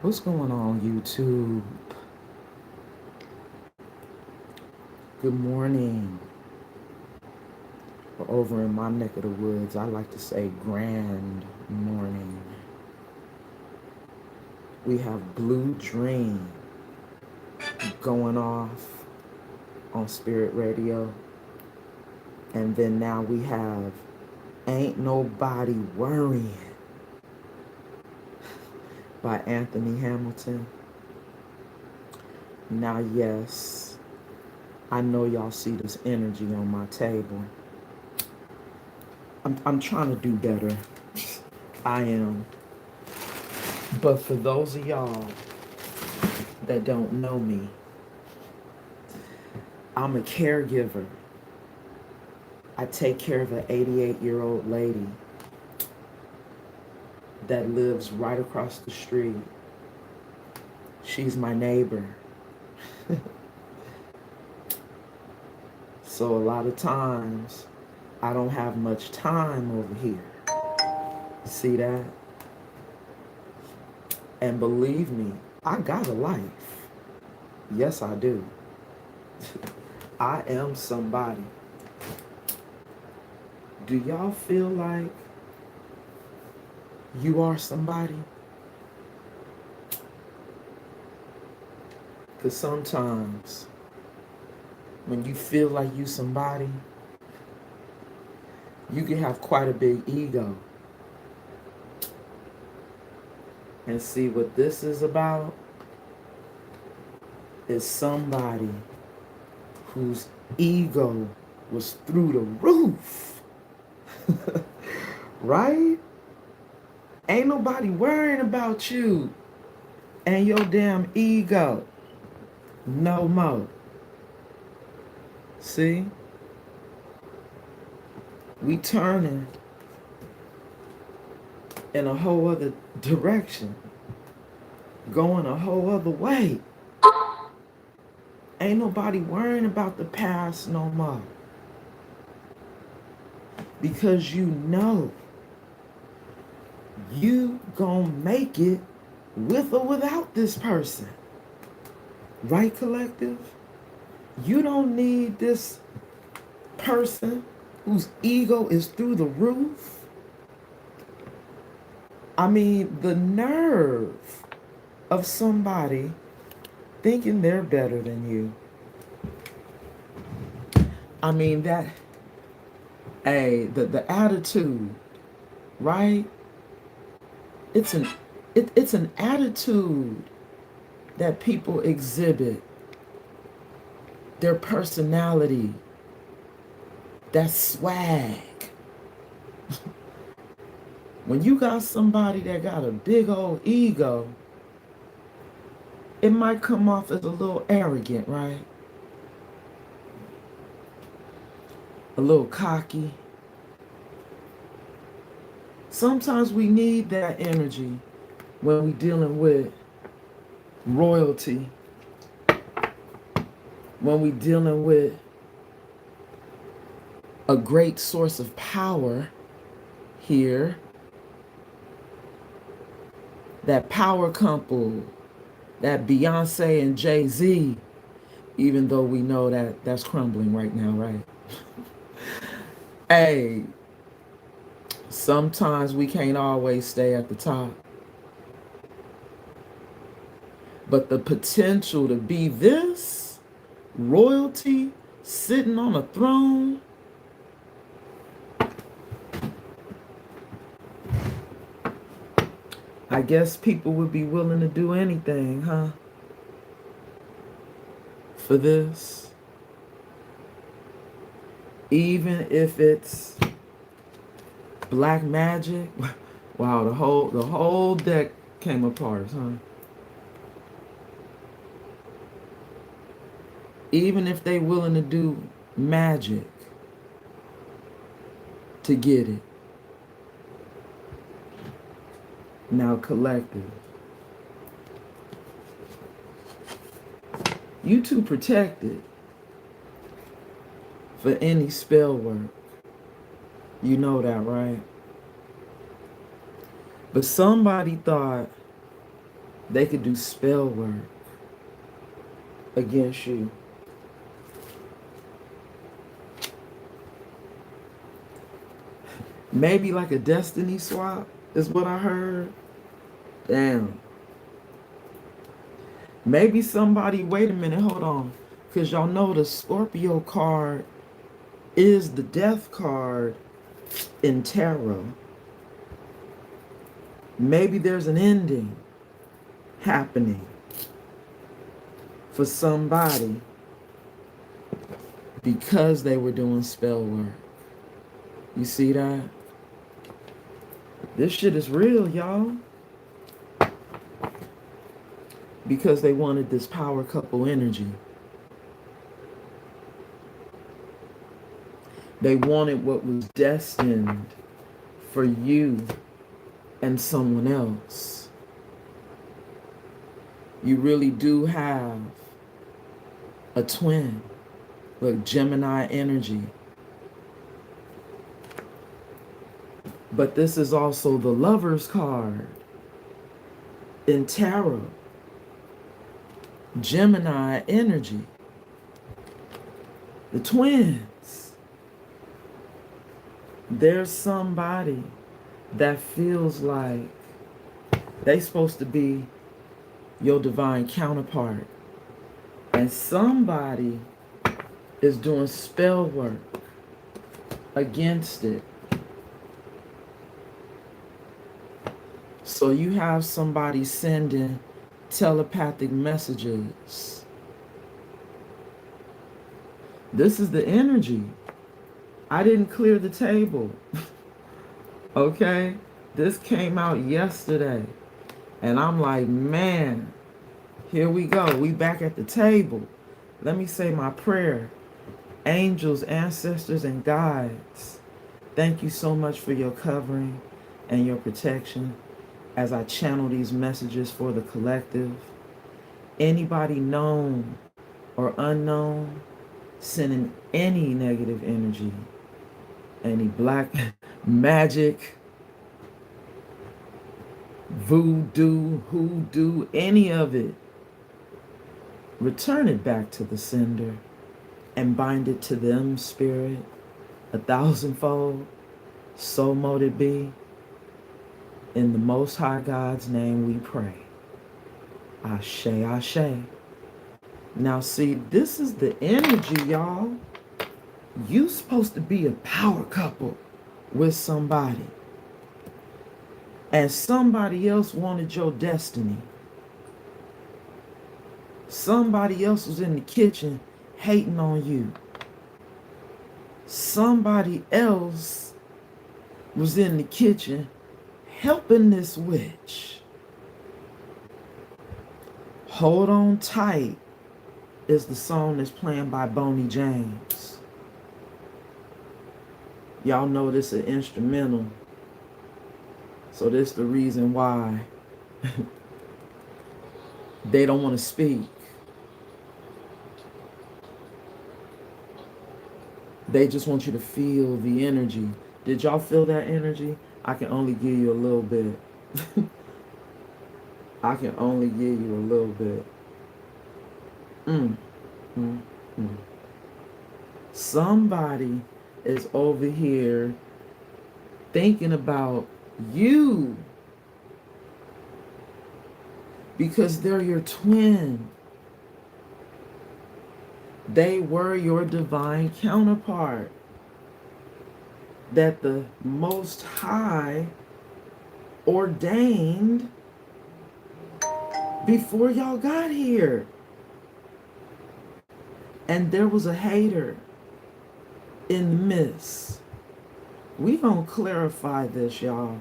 What's going on, YouTube? Good morning. Over in my neck of the woods, I like to say grand morning. We have Blue Dream going off on Spirit Radio. And then now we have Ain't Nobody Worrying by Anthony Hamilton. Now, yes, I know y'all see this energy on my table. I'm trying to do better. I am. But for those of y'all that don't know me, I'm a caregiver. I take care of an 88-year-old lady that lives right across the street. She's my neighbor. So a lot of times, I don't have much time over here. See that? And believe me, I got a life. Yes, I do. I am somebody. Do y'all feel like you are somebody? Because sometimes when you feel like you somebody, you can have quite a big ego. And see, what this is about is somebody whose ego was through the roof. Right? Ain't nobody worrying about you and your damn ego no more. See? We turning in a whole other direction, going a whole other way. Ain't nobody worrying about the past no more. Because you know you gonna make it with or without this person. Right, collective? You don't need this person whose ego is through the roof. I mean, the nerve of somebody thinking they're better than you. I mean, the attitude, right? It's an attitude that people exhibit. Their personality, that swag. When you got somebody that got a big old ego, it might come off as a little arrogant, right? A little cocky. Sometimes we need that energy when we're dealing with royalty, when we're dealing with a great source of power here. That power couple, that Beyonce and Jay-Z, even though we know that that's crumbling right now, right? Hey, sometimes we can't always stay at the top. But the potential to be this, royalty, sitting on a throne, I guess people would be willing to do anything, huh? For this. Even if it's black magic. Wow, the whole deck came apart, huh? Even if they willing to do magic to get it. Now, collective, you too protected for any spell work. You know that, right? But somebody thought They could do spell work against you. Maybe like a destiny swap is what I heard. Damn. Maybe somebody, wait a minute, hold on. Because y'all know the Scorpio card is the death card in tarot. Maybe there's an ending happening for somebody because they were doing spell work. You see that? This shit is real, y'all. Because they wanted this power couple energy. They wanted what was destined for you and someone else. You really do have a twin. Look, Gemini energy. But this is also the Lover's card in tarot. Gemini energy. The twins. There's somebody that feels like they supposed to be your divine counterpart. And somebody is doing spell work against it. So you have somebody sending telepathic messages. This is the energy. I didn't clear the table. Okay? This came out yesterday. And I'm like, man, here we go. We back at the table. Let me say my prayer. Angels, ancestors, and guides, thank you so much for your covering and your protection as I channel these messages for the collective. Anybody known or unknown sending any negative energy, any black magic, voodoo, hoodoo, any of it, return it back to the sender and bind it to them, spirit, 1,000-fold. So mote it be. In the Most High God's name we pray. Ashe, ashe. Now see, this is the energy, y'all. You supposed to be a power couple with somebody. And somebody else wanted your destiny. Somebody else was in the kitchen hating on you. Somebody else was in the kitchen helping this witch. Hold On Tight is the song that's playing by Boney James. Y'all know this is an instrumental. So this is the reason why they don't want to speak. They just want you to feel the energy. Did y'all feel that energy? I can only give you a little bit. I can only give you a little bit. Somebody is over here thinking about you because they're your twin. They were your divine counterpart that the Most High ordained before y'all got here. And there was a hater in the midst. We gonna clarify this, y'all.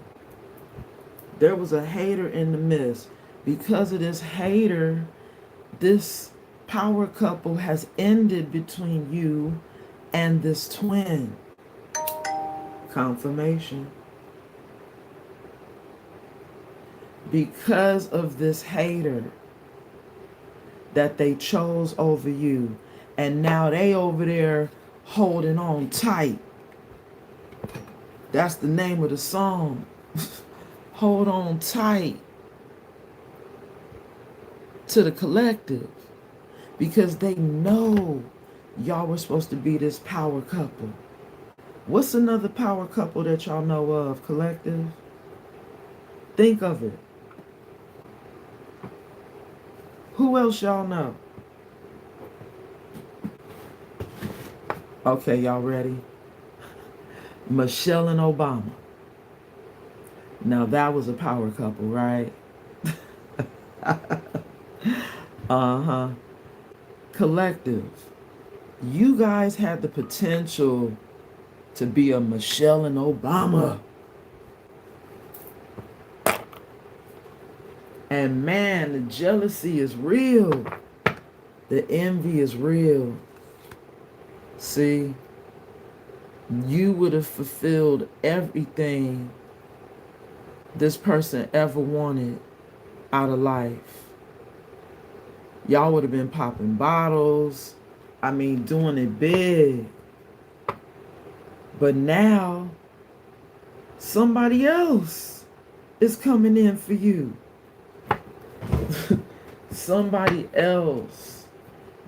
There was a hater in the midst. Because of this hater, this power couple has ended between you and this twin. Confirmation. Because of this hater that they chose over you, and now they over there holding on tight. That's the name of the song. Hold on tight. to the collective because they know y'all were supposed to be this power couple. What's another power couple that y'all know of, collective? Think of it. Who else y'all know? Okay, y'all ready? Michelle and Obama. Now that was a power couple, right? Uh-huh. Collective. You guys had the potential to be a Michelle and Obama. And man, the jealousy is real. The envy is real. See, you would have fulfilled everything this person ever wanted out of life. Y'all would have been popping bottles. I mean, doing it big. But now, somebody else is coming in for you. Somebody else.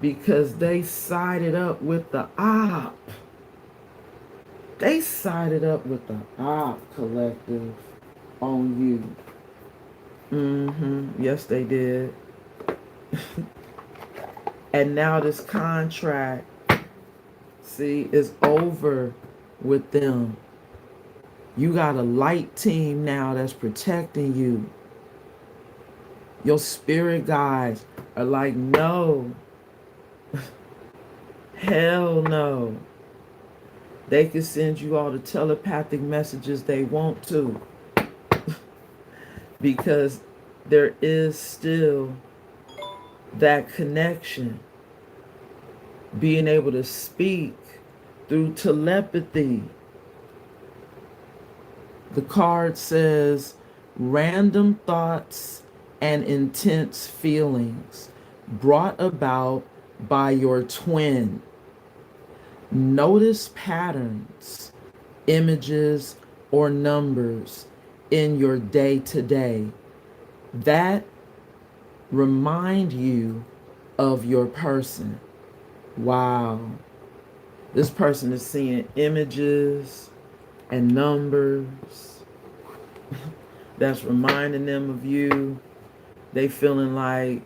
Because they sided up with the op. They sided up with the op, collective, on you. Yes, they did. And now this contract, see, is over with them. You got a light team now that's protecting you. Your spirit guides are like, no. Hell no. They can send you all the telepathic messages they want to. Because there is still that connection. Being able to speak through telepathy. The card says, random thoughts and intense feelings brought about by your twin. Notice patterns, images, or numbers in your day-to-day that remind you of your person. Wow. This person is seeing images and numbers that's reminding them of you. They feeling like,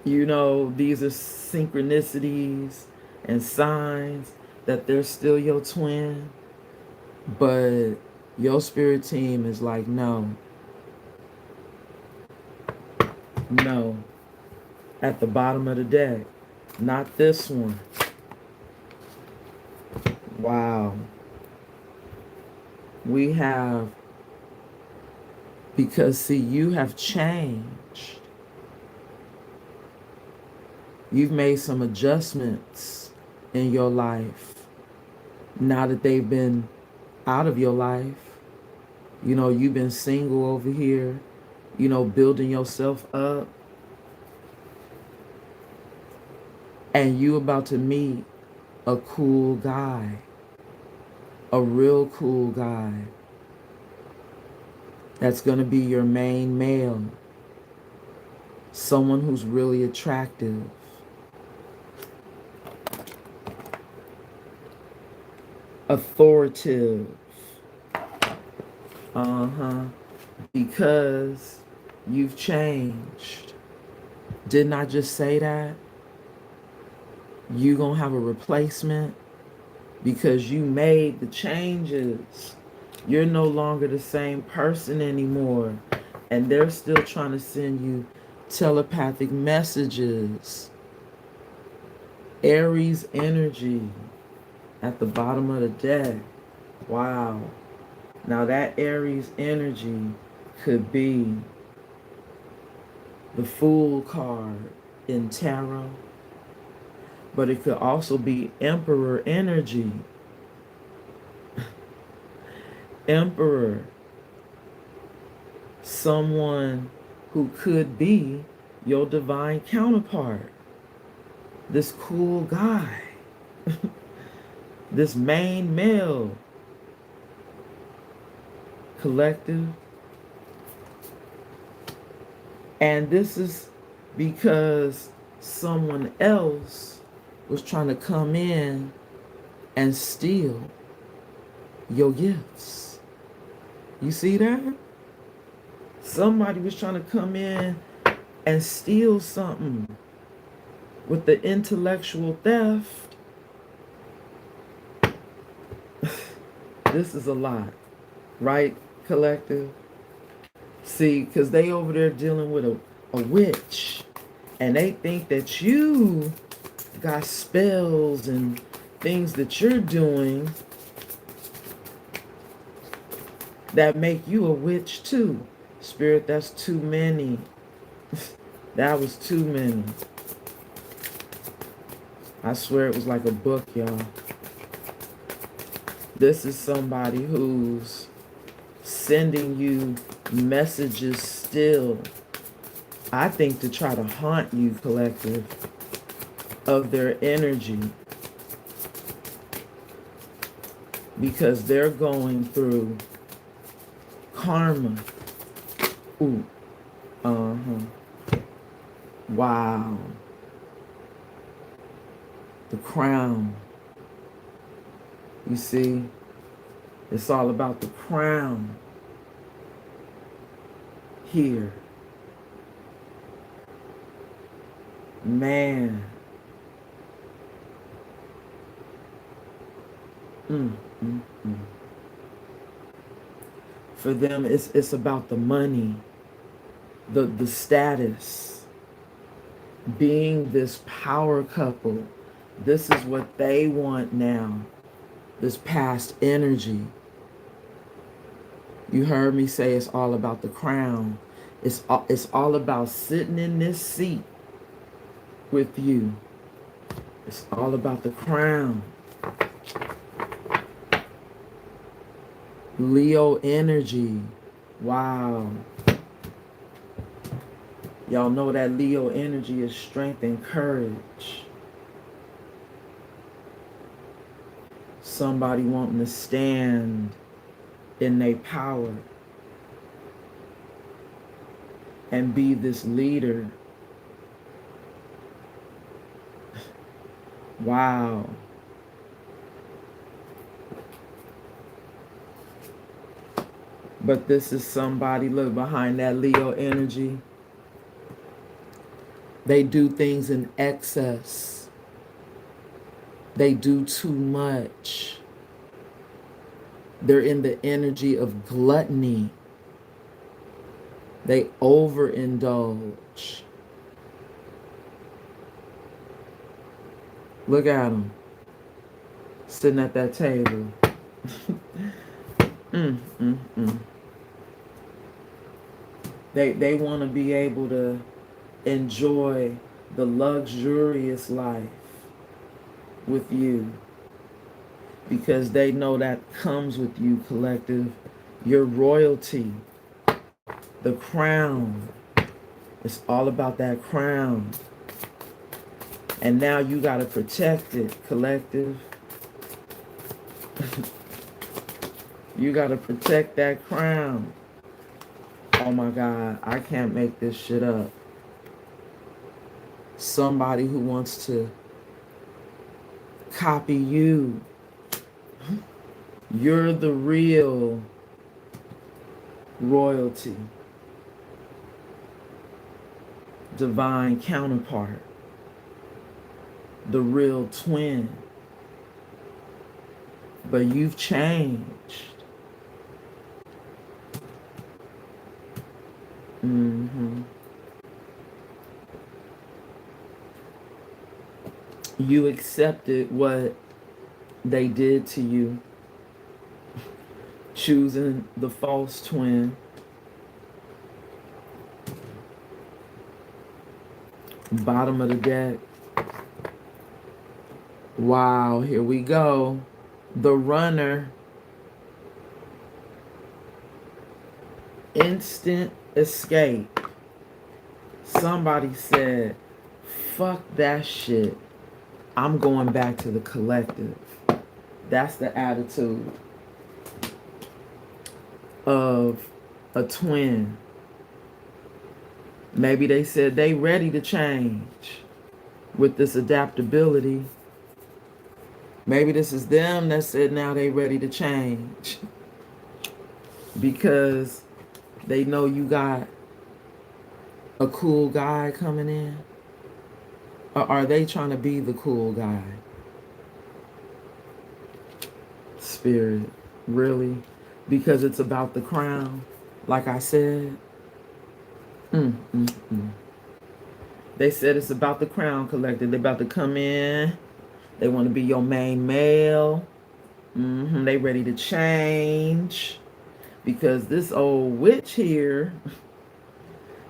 you know, these are synchronicities and signs that they're still your twin. But your spirit team is like, no. No. At the bottom of the deck. Not this one. Wow. We have, because see, you have changed. You've made some adjustments in your life. Now that they've been out of your life, you know, you've been single over here, you know, building yourself up. And you about to meet a cool guy. A real cool guy. That's going to be your main male. Someone who's really attractive. Authoritative. Because you've changed. Didn't I just say that? You gonna have a replacement because you made the changes. You're no longer the same person anymore. And they're still trying to send you telepathic messages. Aries energy at the bottom of the deck. Wow. Now that Aries energy could be the Fool card in tarot. But it could also be Emperor energy. Emperor. Someone who could be your divine counterpart. This cool guy. This main male. Collective. And this is because someone else was trying to come in and steal your gifts. You see that? Somebody was trying to come in and steal something with the intellectual theft. This is a lot, right, collective? See, because they over there dealing with a witch, and they think that you got spells and things that you're doing that make you a witch too. Spirit, that's too many. That was too many. I swear it was like a book, y'all. This is somebody who's sending you messages still, I think, to try to haunt you, collective, of their energy, because they're going through karma. Ooh. Wow. The crown. You see, it's all about the crown here. Man. For them, it's about the money, the status, being this power couple. This is what they want now. This past energy. You heard me say it's all about the crown. It's all about sitting in this seat with you. It's all about the crown. Leo energy. Wow. Y'all know that Leo energy is strength and courage. Somebody wanting to stand in their power and be this leader. Wow. But this is somebody, look, behind that Leo energy. They do things in excess. They do too much. They're in the energy of gluttony. They overindulge. Look at them. Sitting at that table. They want to be able to enjoy the luxurious life with you, because they know that comes with you, collective. Your royalty, the crown. It's all about that crown. And now you got to protect it, collective. You got to protect that crown. Oh my God, I can't make this shit up. Somebody who wants to copy you. You're the real royalty. Divine counterpart. The real twin. But you've changed. You accepted what they did to you, choosing the false twin. Bottom of the deck. Wow, here we go. The runner. Instant escape. Somebody said, fuck that shit. I'm going back to the collective. That's the attitude of a twin. Maybe they said they ready to change with this adaptability. Maybe this is them that said now they ready to change because they know you got a cool guy coming in. Or are they trying to be the cool guy? Spirit, really? Because it's about the crown, like I said. They said it's about the crown collective. They're about to come in. They want to be your main male. They ready to change. Because this old witch here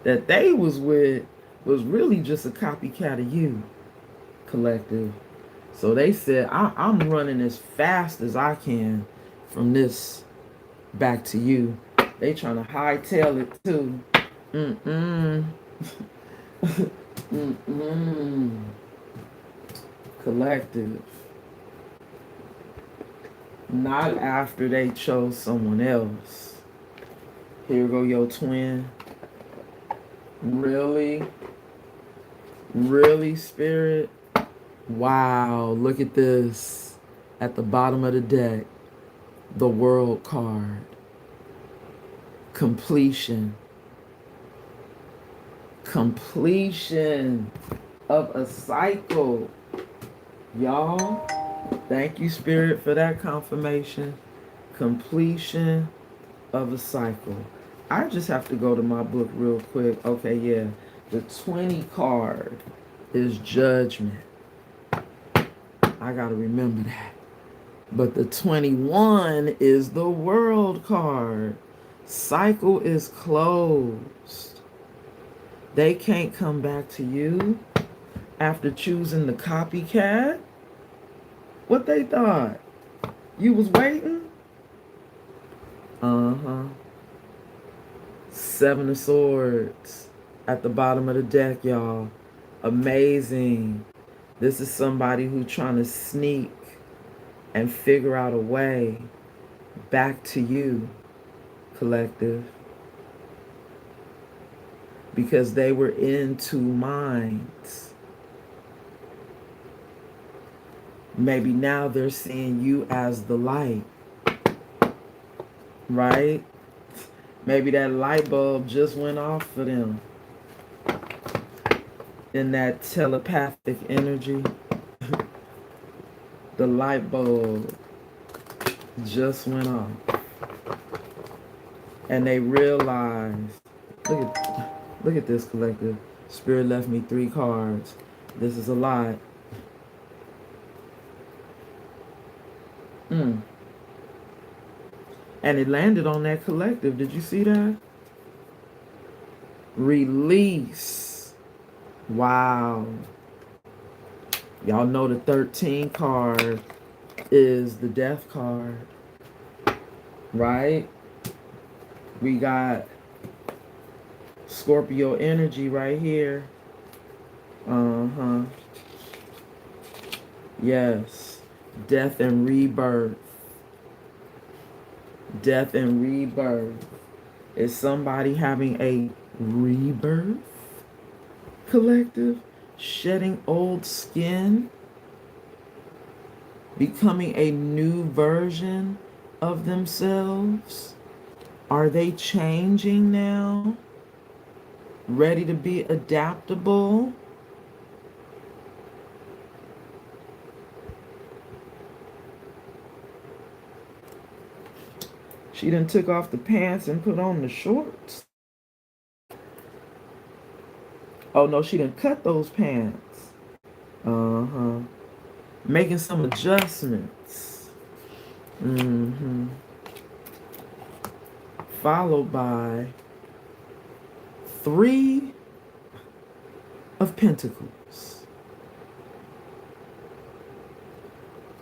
that they was with was really just a copycat of you, collective. So they said, I'm running as fast as I can from this back to you. They trying to hightail it too. Collective. Not after they chose someone else. Here go your twin. Really? Really, Spirit? Wow, look at this. At the bottom of the deck, the World card. Completion. Completion of a cycle. Y'all, thank you, Spirit, for that confirmation. Completion of a cycle. I just have to go to my book real quick. Okay, yeah. The 20 card is judgment. I got to remember that. But the 21 is the World card. Cycle is closed. They can't come back to you after choosing the copycat. What they thought? You was waiting? Seven of Swords at the bottom of the deck, y'all. Amazing. This is somebody who's trying to sneak and figure out a way back to you, collective. Because they were in two minds. Maybe now they're seeing you as the light. Right? Maybe that light bulb just went off for them. In that telepathic energy. The light bulb just went off. And they realized, look at this, collective. Spirit left me 3 cards. This is a lot. And it landed on that collective. Did you see that? Release. Wow. Y'all know the 13 card is the death card. Right? We got Scorpio energy right here. Yes. Death and rebirth. Death and rebirth. Is somebody having a rebirth, collective? Shedding old skin? Becoming a new version of themselves? Are they changing now? Ready to be adaptable? She done took off the pants and put on the shorts. Oh no, she done cut those pants. Making some adjustments. Followed by 3 of Pentacles.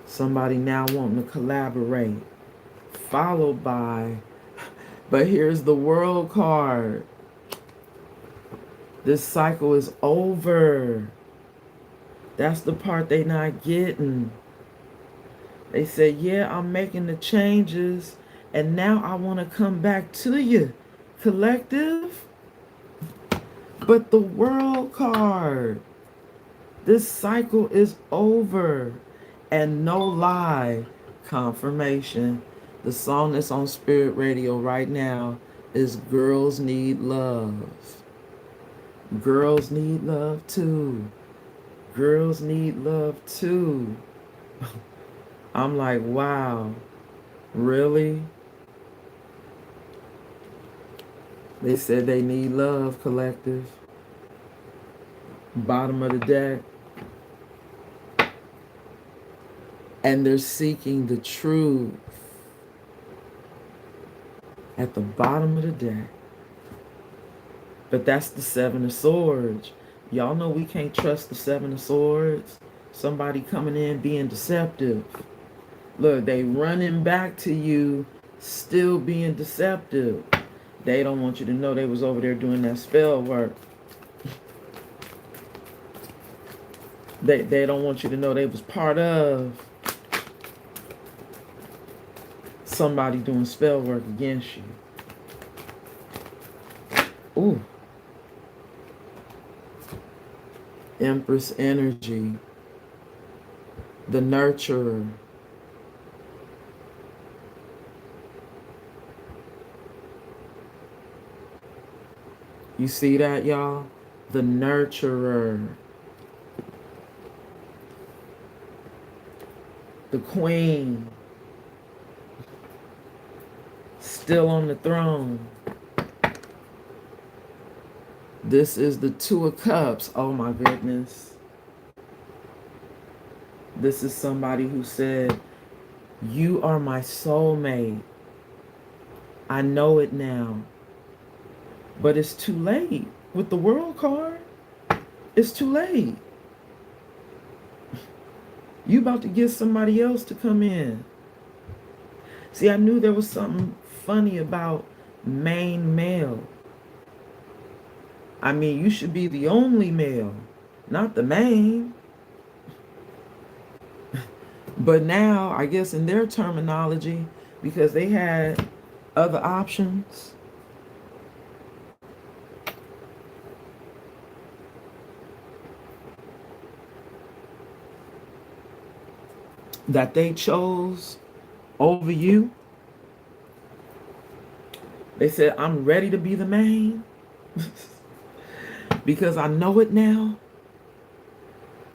Somebody now wanting to collaborate. Followed by, but here's the World card. This cycle is over. That's the part they not getting. They say, yeah, I'm making the changes, and now I want to come back to you, collective. But the World card, this cycle is over. And no lie, confirmation. The song that's on Spirit Radio right now is Girls Need Love. Girls need love too. Girls need love too. I'm like, wow, really? They said they need love, collective. Bottom of the deck. And they're seeking the truth at the bottom of the deck. But that's the Seven of Swords. Y'all know we can't trust the Seven of Swords. Somebody coming in being deceptive. Look, they running back to you, still being deceptive. They don't want you to know they was over there doing that spell work. They don't want you to know they was part of somebody doing spell work against you. Ooh. Empress energy. The nurturer. You see that, y'all? The nurturer. The queen. Still on the throne. This is the Two of Cups. Oh my goodness. This is somebody who said, you are my soulmate. I know it now. But it's too late. With the World card, it's too late. You about to get somebody else to come in. See, I knew there was something funny about main male. I mean, you should be the only male, not the main. But now, I guess in their terminology, because they had other options, that they chose over you. They said, I'm ready to be the main. Because I know it now.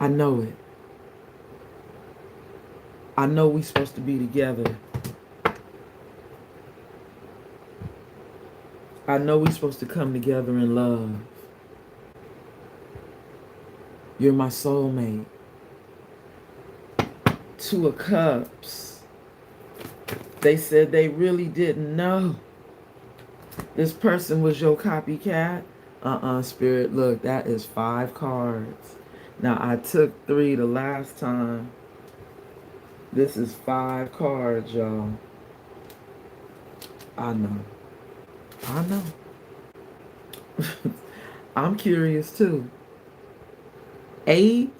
I know it. I know we're supposed to be together. I know we're supposed to come together in love. You're my soulmate. Two of Cups. They said they really didn't know this person was your copycat. Spirit, look, that is 5 cards. Now, I took 3 the last time. This is 5 cards, y'all. I know. I know. I'm curious, too. 8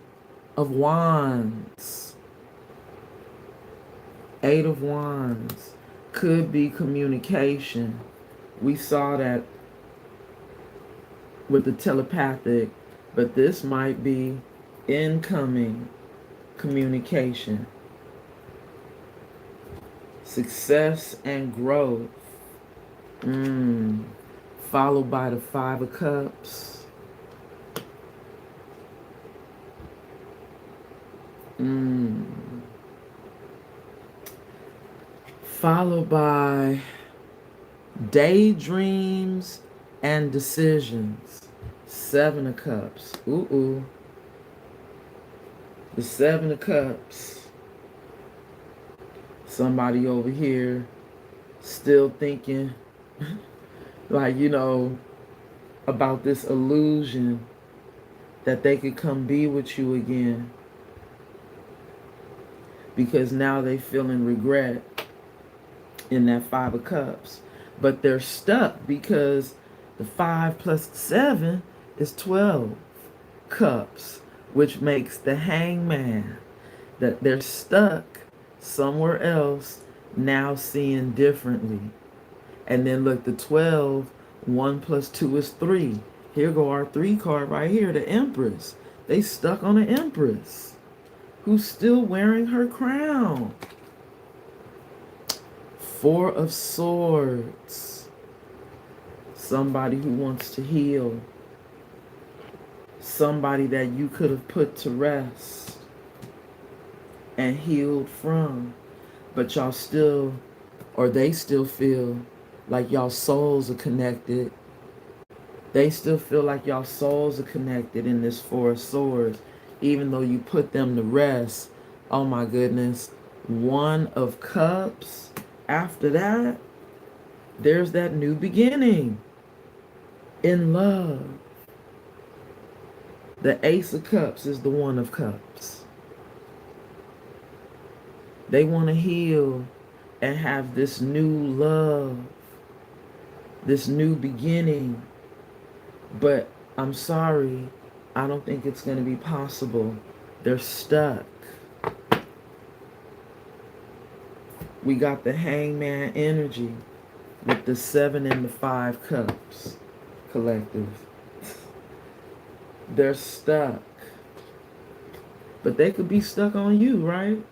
of Wands. 8 of Wands. Could be communication. We saw that with the telepathic, but this might be incoming communication. Success and growth. Followed by the 5 of Cups. Followed by daydreams and decisions. 7 of Cups. The 7 of Cups. Somebody over here still thinking, like, you know, about this illusion that they could come be with you again. Because now they feeling regret in that 5 of Cups. But they're stuck because the 5 plus 7 is 12 cups, which makes the Hangman. That they're stuck somewhere else, now seeing differently. And then look, the 12, 1 plus 2 is 3. Here go our 3 card right here, the Empress. They stuck on the Empress, who's still wearing her crown. 4 of Swords. Somebody who wants to heal. Somebody that you could have put to rest and healed from. But y'all still, or they still feel like y'all souls are connected. They still feel like y'all souls are connected in this 4 of Swords, even though you put them to rest. Oh my goodness. 1 of Cups. After that, there's that new beginning in love. The Ace of Cups is the 1 of Cups. They want to heal and have this new love, this new beginning. But I'm sorry, I don't think it's going to be possible. They're stuck. We got the Hangman energy with the 7 and the 5 cups, collective. They're stuck. But they could be stuck on you, right?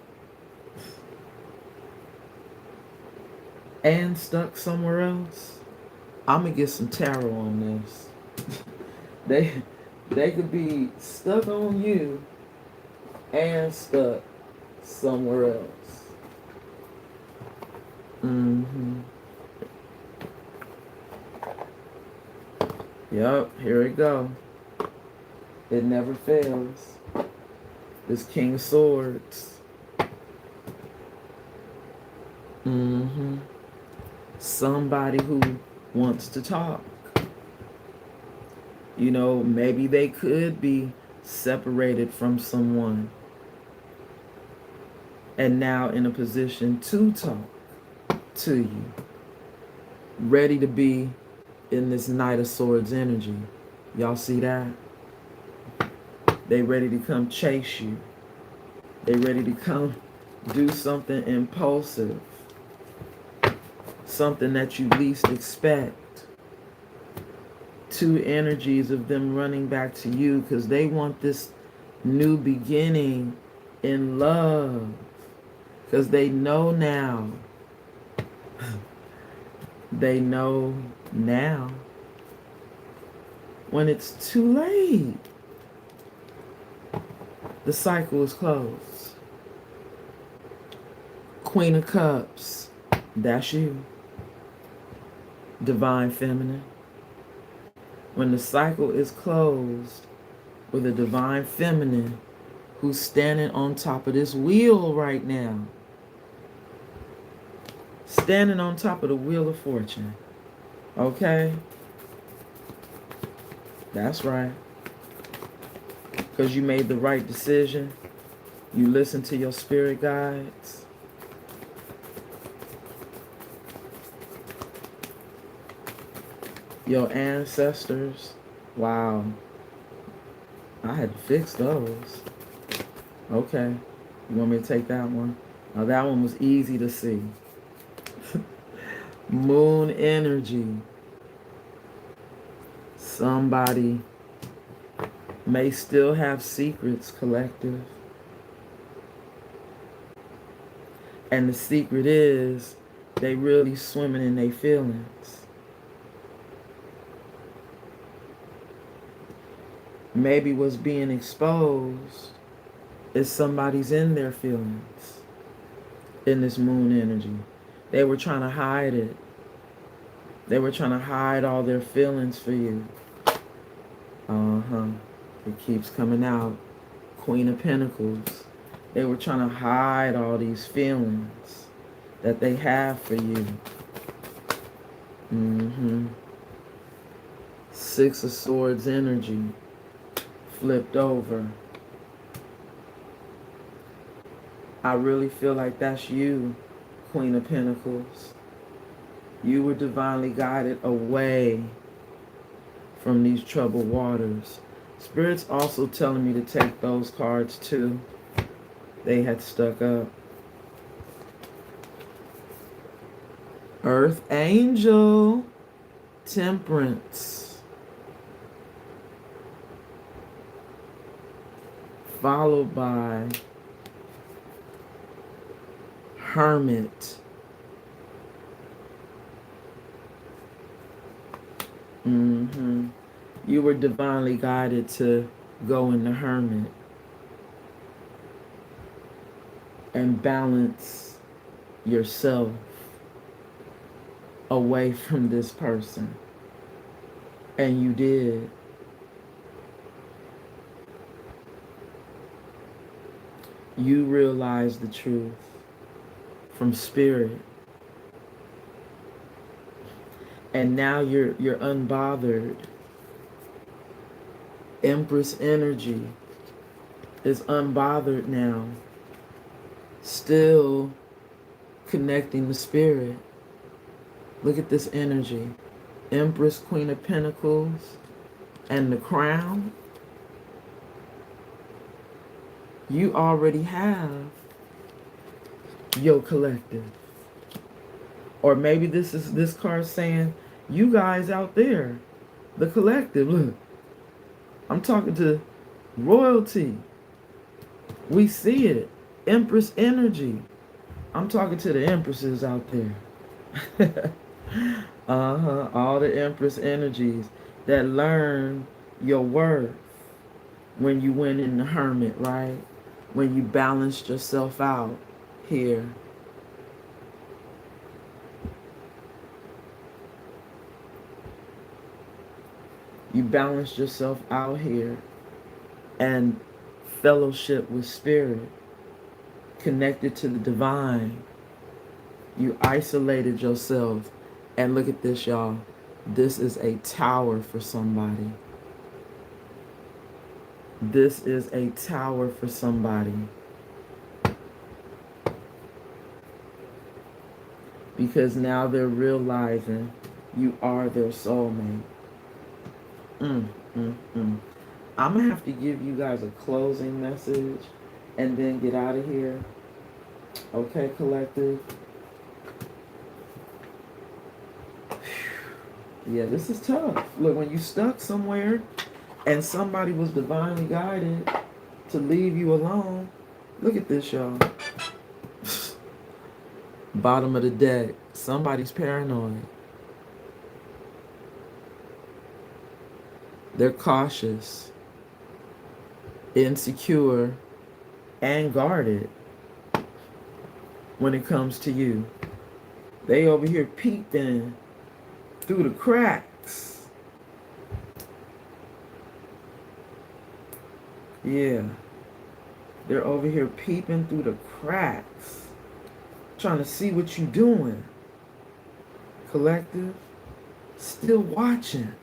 And stuck somewhere else. I'm going to get some tarot on this. They could be stuck on you and stuck somewhere else. Yep, here we go. It never fails. This King of Swords. Somebody who wants to talk. You know, maybe they could be separated from someone and now in a position to talk to you. Ready to be in this Knight of Swords energy. Y'all see that? They ready to come chase you. They ready to come do something impulsive. Something that you least expect. 2 energies of them running back to you because they want this new beginning in love. Because they know now. They know now. When it's too late. The cycle is closed. Queen of Cups. That's you. Divine Feminine. When the cycle is closed with a Divine Feminine who's standing on top of this wheel right now. Standing on top of the Wheel of Fortune. Okay? That's right. Because you made the right decision. You listened to your spirit guides. Your ancestors. Wow. I had to fix those. Okay. You want me to take that one? Now that one was easy to see. Moon energy. Somebody may still have secrets, collective. And the secret is they really swimming in their feelings. Maybe what's being exposed is somebody's in their feelings in this moon energy. They were trying to hide it. They were trying to hide all their feelings for you. It keeps coming out. Queen of Pentacles. They were trying to hide all these feelings that they have for you. 6 of Swords energy. Flipped over. I really feel like that's you, Queen of Pentacles. You were divinely guided away from these troubled waters. Spirit's also telling me to take those cards too. They had stuck up. Earth Angel. Temperance. followed by Hermit. You were divinely guided to go in the Hermit and balance yourself away from this person. And you did. You realized the truth from spirit. And now you're unbothered. Empress energy is unbothered now. Still connecting the spirit. Look at this energy. Empress, Queen of Pentacles, and the Crown. You already have your collective. Or maybe this card saying, you guys out there, the collective, look. I'm talking to royalty. We see it. Empress energy. I'm talking to the empresses out there. All the empress energies that learn your worth when you went in the Hermit, right? When you balanced yourself out here. You balanced yourself out here and fellowship with spirit, connected to the divine. You isolated yourself. And look at this, y'all. This is a tower for somebody. This is a tower for somebody. Because now they're realizing you are their soulmate. I'm going to have to give you guys a closing message and then get out of here. Okay, collective? Yeah, this is tough. Look, when you stuck somewhere and somebody was divinely guided to leave you alone, look at this, y'all. Bottom of the deck. Somebody's paranoid. They're cautious, insecure, and guarded when it comes to you. They over here peeping through the cracks. Yeah. They're over here peeping through the cracks, trying to see what you doing. Collective, still watching.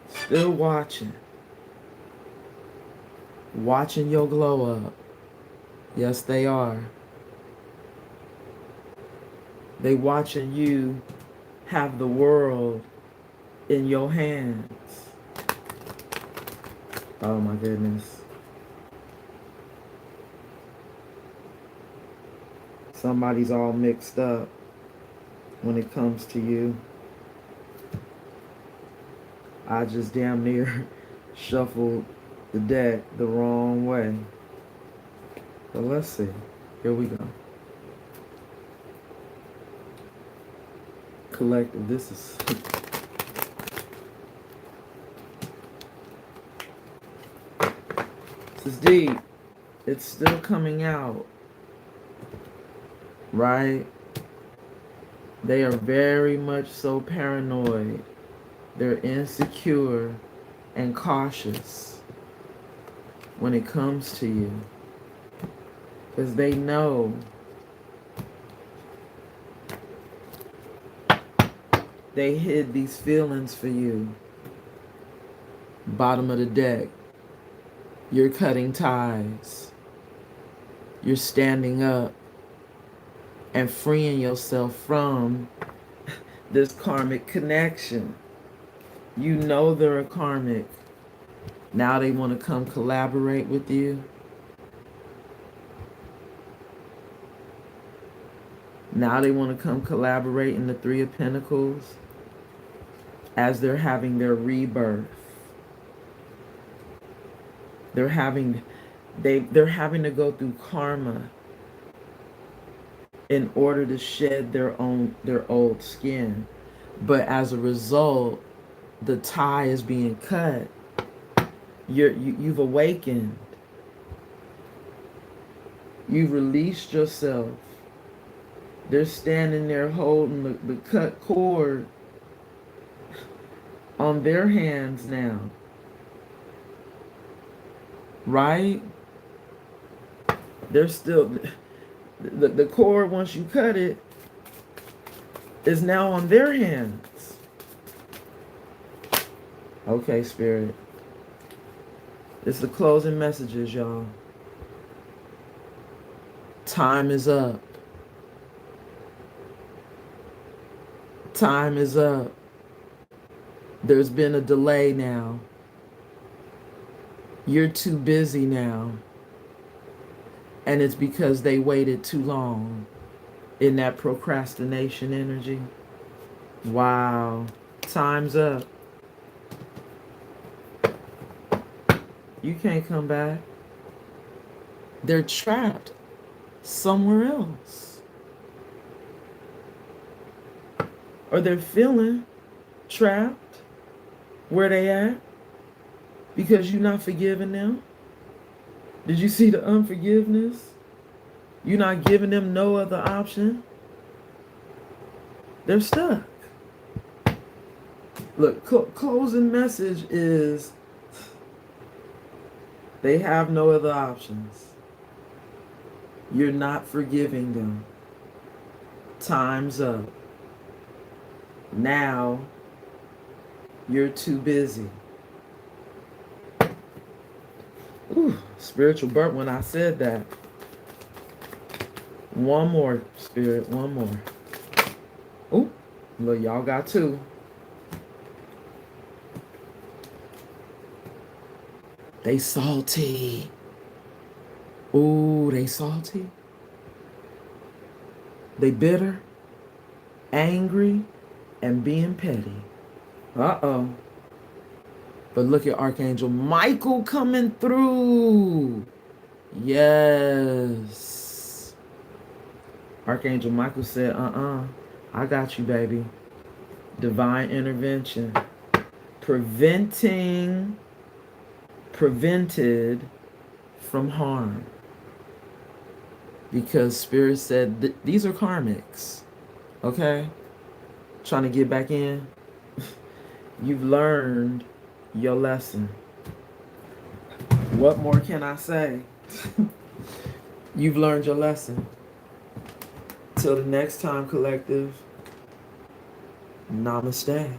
Still watching. Watching your glow up. Yes, they are. They watching you have the world in your hands. Oh my goodness. Somebody's all mixed up when it comes to you. I just damn near shuffled the deck the wrong way. But let's see. Here we go. Collective, this is... this is deep. It's still coming out. Right? They are very much so paranoid. They're insecure and cautious when it comes to you. Because they know they hid these feelings for you. Bottom of the deck. You're cutting ties. You're standing up and freeing yourself from this karmic connection. You know they're a karmic. Now they want to come collaborate with you. Now they want to come collaborate in the Three of Pentacles as they're having their rebirth. They're having they're having to go through karma in order to shed their old skin. But as a result, the tie is being cut. You've awakened. You've released yourself. They're standing there holding the cut cord on their hands now. Right? They're still, the cord, once you cut it, is now on their hands. Okay, Spirit. It's the closing messages, y'all. Time is up. Time is up. There's been a delay now. You're too busy now. And it's because they waited too long in that procrastination energy. Wow. Time's up. You can't come back. They're trapped somewhere else. Or they're feeling trapped where they at because you're not forgiving them. Did you see the unforgiveness? You're not giving them no other option. They're stuck. Look, closing message is they have no other options. You're not forgiving them. Time's up. Now, you're too busy. Ooh, spiritual burp when I said that. One more, Spirit, one more. Ooh, look, y'all got two. They salty. Ooh, they salty. They bitter, angry, and being petty. Uh-oh. But look at Archangel Michael coming through. Yes. Archangel Michael said, I got you, baby. Divine intervention. Prevented from harm. Because Spirit said, these are karmics. Okay? Trying to get back in. You've learned your lesson. What more can I say? You've learned your lesson. Till the next time, collective. Namaste.